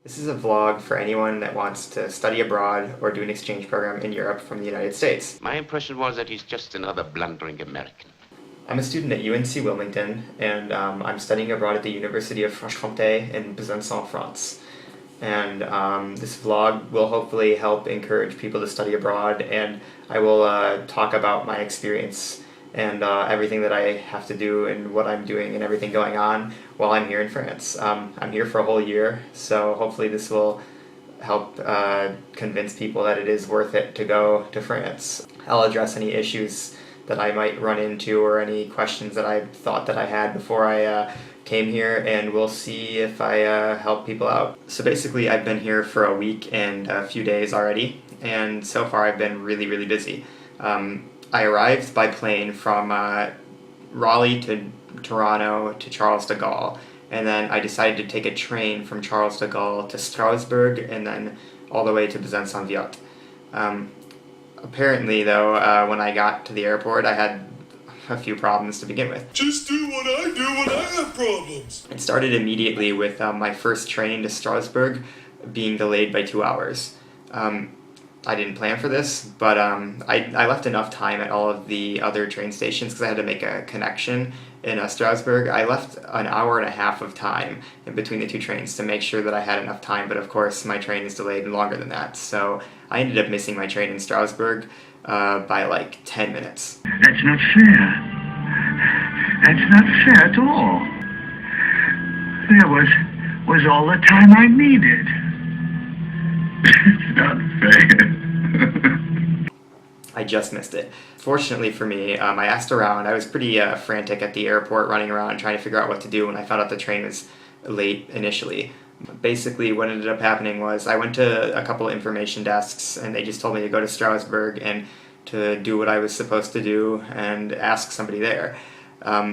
This is a vlog for anyone that wants to study abroad or do an exchange program in Europe from the United States. My impression was that he's just another blundering American. I'm a student at UNC Wilmington, and I'm studying abroad at the University of Franche-Comté in Besançon, France. And this vlog will hopefully help encourage people to study abroad, and I will talk about my experience and everything that I have to do and what I'm doing and everything going on while I'm here in France. I'm here for a whole year, so hopefully this will help convince people that it is worth it to go to France. I'll address any issues that I might run into or any questions that I thought that I had before I came here, and we'll see if I help people out. So basically I've been here for a week and a few days already, and so far I've been really busy. I arrived by plane from Raleigh to Toronto to Charles de Gaulle, and then I decided to take a train from Charles de Gaulle to Strasbourg and then all the way to Besançon. Apparently, though, when I got to the airport, I had a few problems to begin with. Just do what I do when I have problems. It started immediately with my first train to Strasbourg being delayed by 2 hours. I didn't plan for this, but I left enough time at all of the other train stations because I had to make a connection in Strasbourg. I left an hour and a half of time in between the two trains to make sure that I had enough time, but of course my train is delayed longer than that, so I ended up missing my train in Strasbourg by like 10 minutes. That's not fair. That's not fair at all. There was all the time I needed. It's not fair. I just missed it. Fortunately for me, I asked around. I was pretty frantic at the airport, running around trying to figure out what to do when I found out the train was late initially. Basically, what ended up happening was I went to a couple information desks, and they just told me to go to Strasbourg and to do what I was supposed to do and ask somebody there.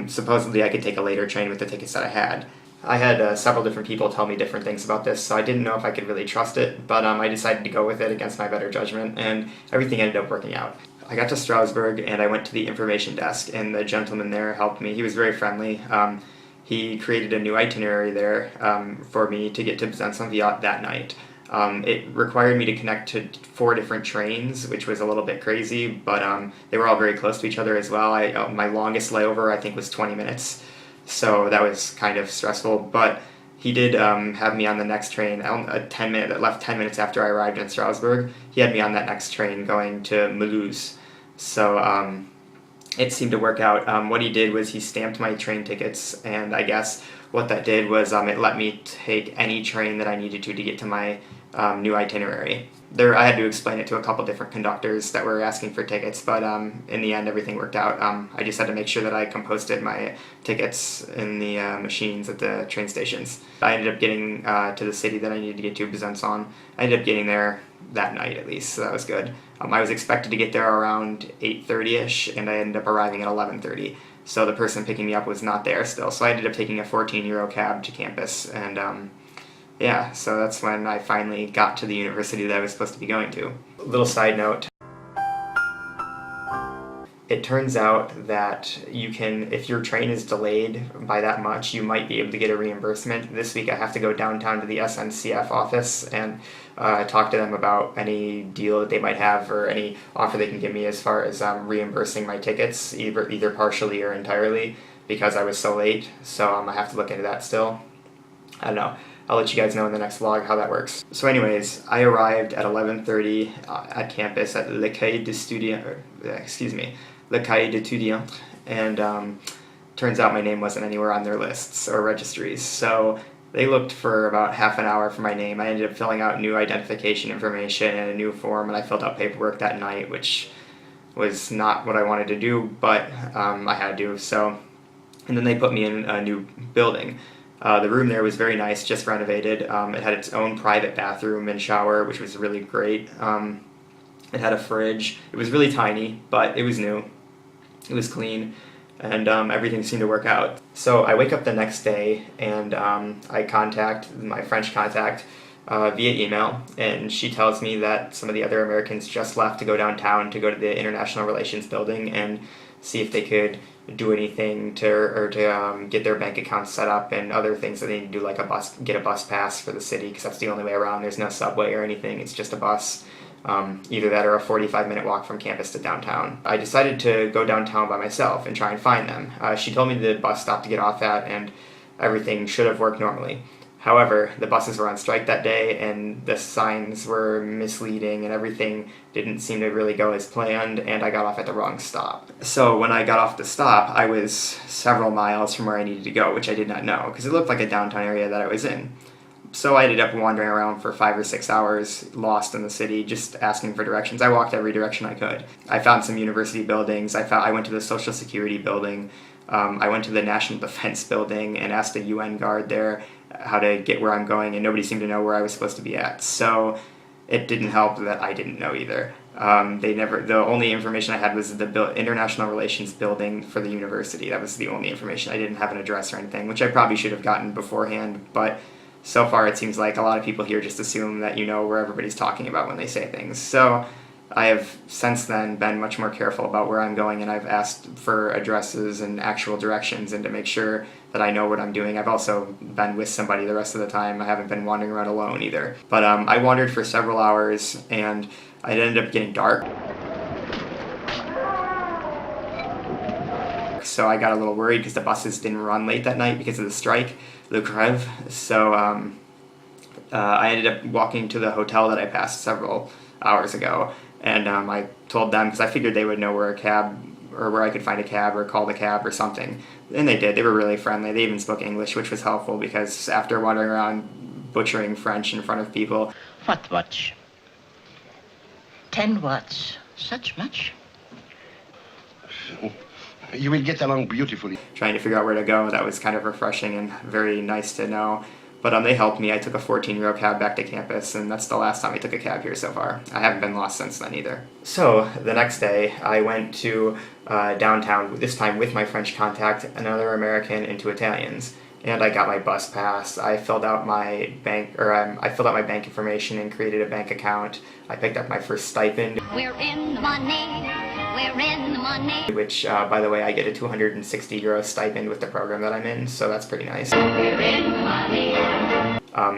Supposedly, I could take a later train with the tickets that I had. I had several different people tell me different things about this, so I didn't know if I could really trust it, but I decided to go with it against my better judgment, and everything ended up working out. I got to Strasbourg, and I went to the information desk, and the gentleman there helped me. He was very friendly. He created a new itinerary there for me to get to Besançon that night. It required me to connect to 4 different trains, which was a little bit crazy, but they were all very close to each other as well. My longest layover, I think, was 20 minutes. So that was kind of stressful, but he did have me on the next train, that left 10 minutes after I arrived in Strasbourg. He had me on that next train going to Mulhouse. So it seemed to work out. What he did was he stamped my train tickets, and I guess what that did was it let me take any train that I needed to get to my new itinerary. I had to explain it to a couple different conductors that were asking for tickets, but in the end everything worked out. I just had to make sure that I composted my tickets in the machines at the train stations. I ended up getting to the city that I needed to get to, Besançon. I ended up getting there that night at least, so that was good. I was expected to get there around 8:30ish, and I ended up arriving at 11:30. So the person picking me up was not there still, so I ended up taking a 14-euro cab to campus, and yeah, so that's when I finally got to the university that I was supposed to be going to. A little side note. It turns out that you can, if your train is delayed by that much, you might be able to get a reimbursement. This week I have to go downtown to the SNCF office and talk to them about any deal that they might have or any offer they can give me as far as reimbursing my tickets, either partially or entirely, because I was so late. So I have to look into that still. I don't know. I'll let you guys know in the next vlog how that works. So anyways, I arrived at 11:30 at campus at Le Cahier d'Étudiant, and turns out my name wasn't anywhere on their lists or registries. So they looked for about half an hour for my name. I ended up filling out new identification information and a new form, and I filled out paperwork that night, which was not what I wanted to do, but I had to. So, and then they put me in a new building. The room there was very nice, just renovated. It had its own private bathroom and shower, which was really great. It had a fridge. It was really tiny, but it was new. It was clean, and everything seemed to work out. So I wake up the next day, and I contact my French contact via email, and she tells me that some of the other Americans just left to go downtown to go to the International Relations building and see if they could do anything to get their bank accounts set up and other things that they need to do, like get a bus pass for the city, because that's the only way around. There's no subway or anything. It's just a bus. Either that or a 45-minute walk from campus to downtown. I decided to go downtown by myself and try and find them. She told me the bus stop to get off at, and everything should have worked normally. However, the buses were on strike that day, and the signs were misleading, and everything didn't seem to really go as planned, and I got off at the wrong stop. So when I got off the stop, I was several miles from where I needed to go, which I did not know, because it looked like a downtown area that I was in. So I ended up wandering around for 5 or 6 hours, lost in the city, just asking for directions. I walked every direction I could. I found some university buildings. I went to the Social Security building. I went to the National Defense building and asked a UN guard there how to get where I'm going, and nobody seemed to know where I was supposed to be at. So it didn't help that I didn't know either. The only information I had was the International Relations building for the university. That was the only information. I didn't have an address or anything, which I probably should have gotten beforehand, but so far it seems like a lot of people here just assume that you know where everybody's talking about when they say things. So I have since then been much more careful about where I'm going, and I've asked for addresses and actual directions and to make sure that I know what I'm doing. I've also been with somebody the rest of the time. I haven't been wandering around alone either. But I wandered for several hours, and it ended up getting dark. So I got a little worried because the buses didn't run late that night because of the strike, the grève. So I ended up walking to the hotel that I passed several hours ago, and I told them, because I figured they would know where I could find a cab or call the cab or something. And they did. They were really friendly. They even spoke English, which was helpful, because after wandering around butchering French in front of people. What watch? 10 watts. Such much? You will get along beautifully. Trying to figure out where to go, that was kind of refreshing and very nice to know. But they helped me. I took a 14-euro cab back to campus, and that's the last time I took a cab here so far. I haven't been lost since then either. So the next day, I went to downtown, this time with my French contact, another American, and 2 Italians. And I got my bus pass. I filled out my bank information and created a bank account. I picked up my first stipend. We're in the money. We're in the money. Which, by the way, I get a 260 euro stipend with the program that I'm in, so that's pretty nice. We're in the money.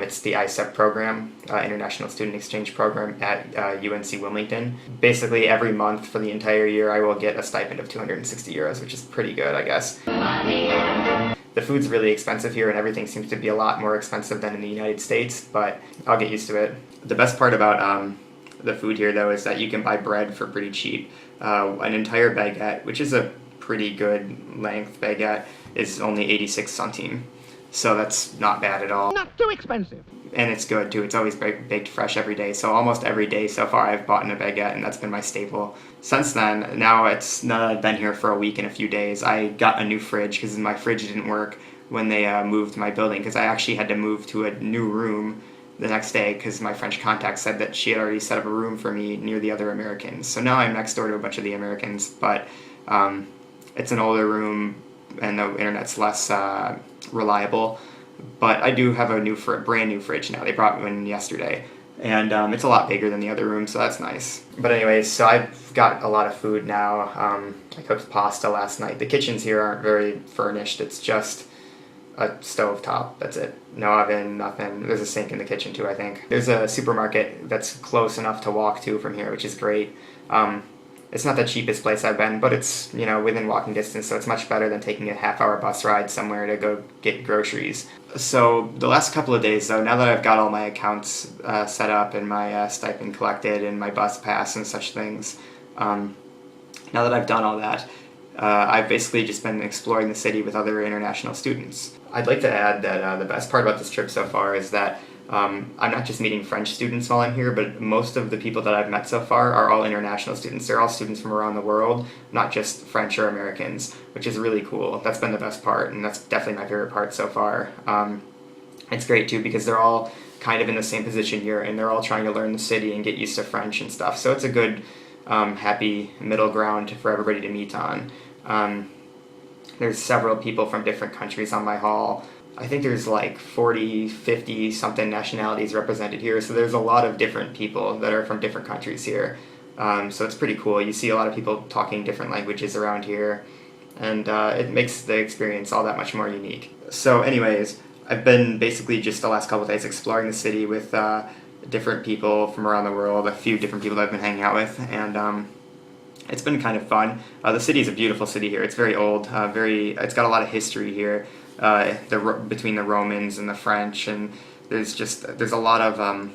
It's the ISEP program, International Student Exchange Program at UNC Wilmington. Basically, every month for the entire year, I will get a stipend of 260 euros, which is pretty good, I guess. Money. The food's really expensive here, and everything seems to be a lot more expensive than in the United States, but I'll get used to it. The best part about the food here, though, is that you can buy bread for pretty cheap. An entire baguette, which is a pretty good length baguette, is only 86 centimes. So that's not bad at all. Not too expensive. And it's good, too. It's always baked fresh every day. So almost every day so far I've bought a baguette, and that's been my staple. Since then, now that I've been here for a week and a few days, I got a new fridge because my fridge didn't work when they moved my building, because I actually had to move to a new room the next day because my French contact said that she had already set up a room for me near the other Americans. So now I'm next door to a bunch of the Americans, but it's an older room and the internet's less reliable. But I do have a brand new fridge now. They brought one yesterday, and it's a lot bigger than the other room, so that's nice. But anyways, so I've got a lot of food now. I cooked pasta last night. The kitchens here aren't very furnished. It's just a stove top, that's it. No oven, nothing. There's a sink in the kitchen too, I think. There's a supermarket that's close enough to walk to from here, which is great. It's not the cheapest place I've been, but it's, within walking distance, so it's much better than taking a half-hour bus ride somewhere to go get groceries. So the last couple of days, though, now that I've got all my accounts set up and my stipend collected and my bus pass and such things, now that I've done all that, I've basically just been exploring the city with other international students. I'd like to add that the best part about this trip so far is that I'm not just meeting French students while I'm here, but most of the people that I've met so far are all international students. They're all students from around the world, not just French or Americans, which is really cool. That's been the best part, and that's definitely my favorite part so far. It's great too because they're all kind of in the same position you're in. They're all trying to learn the city and get used to French and stuff. So it's a good, happy middle ground for everybody to meet on. There's several people from different countries on my hall. I think there's like 40, 50 something nationalities represented here, so there's a lot of different people that are from different countries here. So it's pretty cool. You see a lot of people talking different languages around here, and it makes the experience all that much more unique. So anyways, I've been basically just the last couple of days exploring the city with different people from around the world, a few different people that I've been hanging out with, and it's been kind of fun. The city is a beautiful city here. It's very old, it's got a lot of history here, between the Romans and the French, and there's a lot of,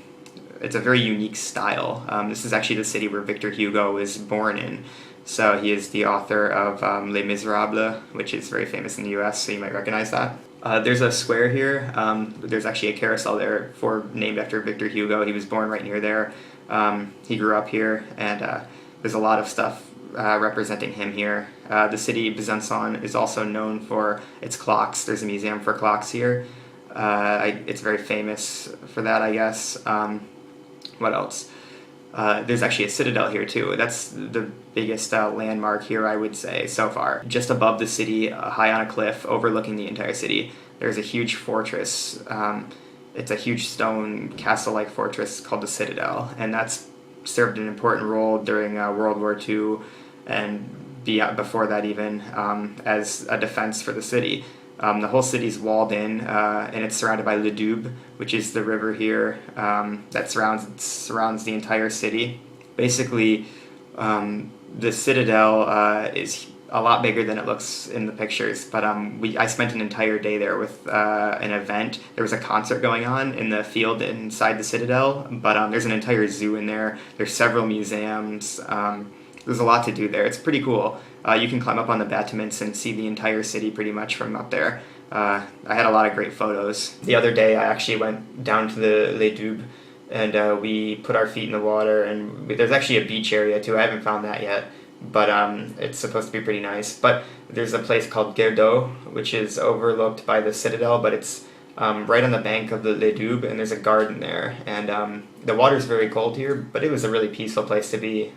it's a very unique style. This is actually the city where Victor Hugo was born in. So he is the author of Les Miserables, which is very famous in the US, so you might recognize that. There's a square here. There's actually a carousel there named after Victor Hugo. He was born right near there. He grew up here, and there's a lot of stuff representing him here. The city Besançon is also known for its clocks. There's a museum for clocks here. It's very famous for that, I guess. What else? There's actually a citadel here too. That's the biggest landmark here, I would say, so far. Just above the city, high on a cliff, overlooking the entire city, there's a huge fortress. It's a huge stone castle-like fortress called the Citadel, and that's served an important role during World War II and before that even, as a defense for the city. The whole city's walled in, and it's surrounded by Le Doubs, which is the river here that surrounds the entire city. Basically, the Citadel is a lot bigger than it looks in the pictures, but I spent an entire day there with an event. There was a concert going on in the field inside the Citadel, but there's an entire zoo in there. There's several museums. There's a lot to do there. It's pretty cool. You can climb up on the battlements and see the entire city pretty much from up there. I had a lot of great photos. The other day I actually went down to the Les Doubs, and we put our feet in the water, and there's actually a beach area too. I haven't found that yet, but it's supposed to be pretty nice. But there's a place called Guerdeau, which is overlooked by the Citadel, but it's right on the bank of the Les Doubs, and there's a garden there. And the water's very cold here, but it was a really peaceful place to be.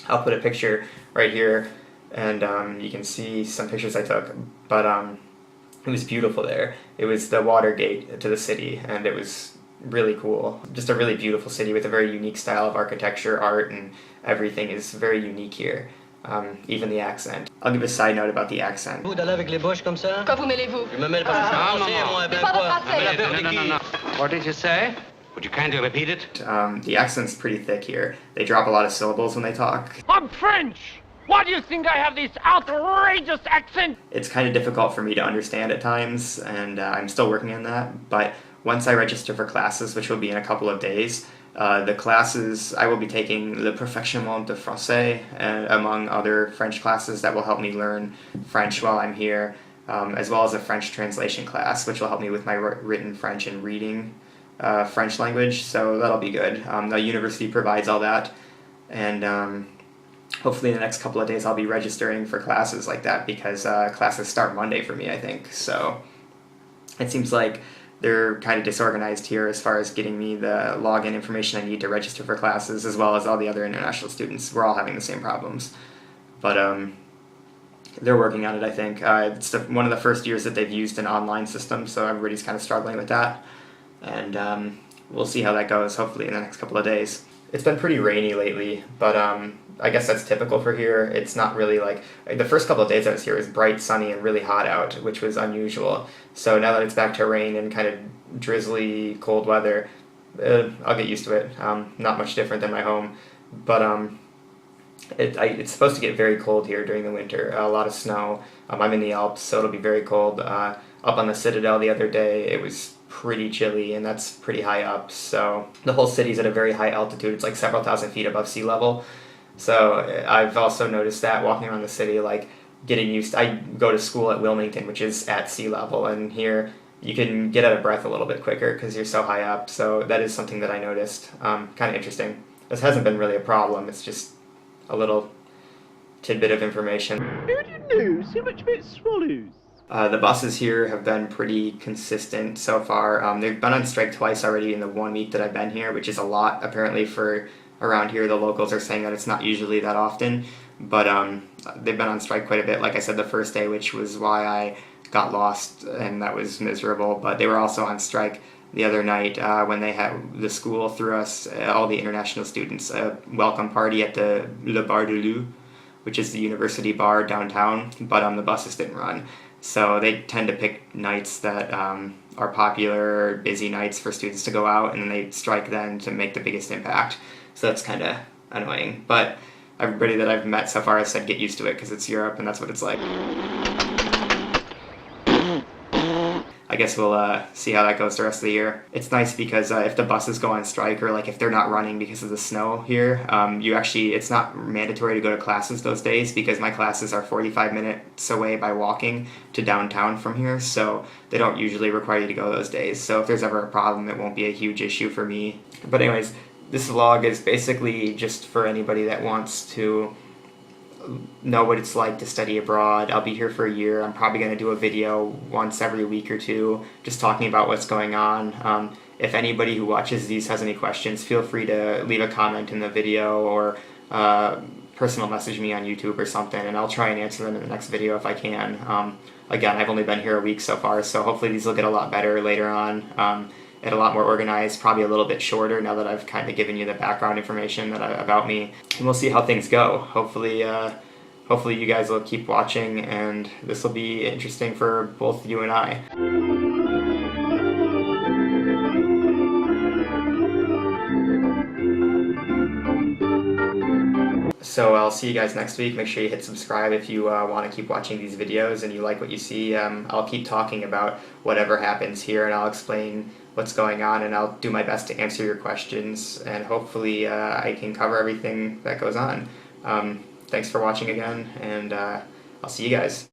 I'll put a picture right here, and you can see some pictures I took, but it was beautiful there. It was the water gate to the city, and it was really cool. Just a really beautiful city with a very unique style of architecture, art, and everything is very unique here, even the accent. I'll give a side note about the accent. Vous d'aller avec les boches comme ça? Quoi vous mêlez-vous? Je me mêle pas. Ah, non, Français, non. moi, ben Mais pas de quoi? français. No. What did you say? Would you kindly repeat it? The accent's pretty thick here. They drop a lot of syllables when they talk. I'm French! Why do you think I have this outrageous accent? It's kind of difficult for me to understand at times, and I'm still working on that, but once I register for classes, which will be in a couple of days, the classes, I will be taking Le Perfectionnement de Français, among other French classes that will help me learn French while I'm here, as well as a French translation class, which will help me with my written French and reading French language, so that'll be good. The university provides all that, and hopefully in the next couple of days I'll be registering for classes like that, because classes start Monday for me, I think. So it seems like they're kind of disorganized here as far as getting me the login information I need to register for classes, as well as all the other international students. We're all having the same problems, but they're working on it, I think. It's one of the first years that they've used an online system, so everybody's kind of struggling with that. And we'll see how that goes, hopefully in the next couple of days. It's been pretty rainy lately, but I guess that's typical for here. It's not really like the first couple of days I was here, it was bright, sunny, and really hot out, which was unusual. So now that it's back to rain and kind of drizzly, cold weather, I'll get used to it. Not much different than my home, but it's supposed to get very cold here during the winter. A lot of snow. I'm in the Alps, so it'll be very cold. Up on the Citadel the other day, it was pretty chilly, and that's pretty high up. So the whole city's at a very high altitude. It's like several thousand feet above sea level. So I've also noticed that walking around the city, like getting used. I go to school at Wilmington, which is at sea level, and here you can get out of breath a little bit quicker because you're so high up. So that is something that I noticed. Kind of interesting. This hasn't been really a problem. It's just a little tidbit of information. Who do you know so much about swallows? The buses here have been pretty consistent so far. They've been on strike twice already in the 1 week that I've been here, which is a lot apparently for around here. The locals are saying that it's not usually that often, but they've been on strike quite a bit. Like I said, the first day, which was why I got lost, and that was miserable. But they were also on strike the other night when they had the school threw us, all the international students, a welcome party at the Le Bar de Lou, which is the university bar downtown, but the buses didn't run. So they tend to pick nights that are popular, busy nights for students to go out, and then they strike then to make the biggest impact. So that's kind of annoying. But everybody that I've met so far has said get used to it because it's Europe and that's what it's like. I guess we'll see how that goes the rest of the year. It's nice because if the buses go on strike or like if they're not running because of the snow here, it's not mandatory to go to classes those days because my classes are 45 minutes away by walking to downtown from here, so they don't usually require you to go those days. So if there's ever a problem, it won't be a huge issue for me. But anyways, this vlog is basically just for anybody that wants to know what it's like to study abroad. I'll be here for a year. I'm probably going to do a video once every week or two just talking about what's going on. If anybody who watches these has any questions, feel free to leave a comment in the video or personal message me on YouTube or something, and I'll try and answer them in the next video if I can. Again, I've only been here a week so far, so hopefully these will get a lot better later on and a lot more organized, probably a little bit shorter now that I've kind of given you the background information about me. And we'll see how things go. Hopefully you guys will keep watching, and this will be interesting for both you and I. So I'll see you guys next week. Make sure you hit subscribe if you want to keep watching these videos and you like what you see. I'll keep talking about whatever happens here, and I'll explain what's going on, and I'll do my best to answer your questions, and hopefully I can cover everything that goes on. Thanks for watching again, and I'll see you guys.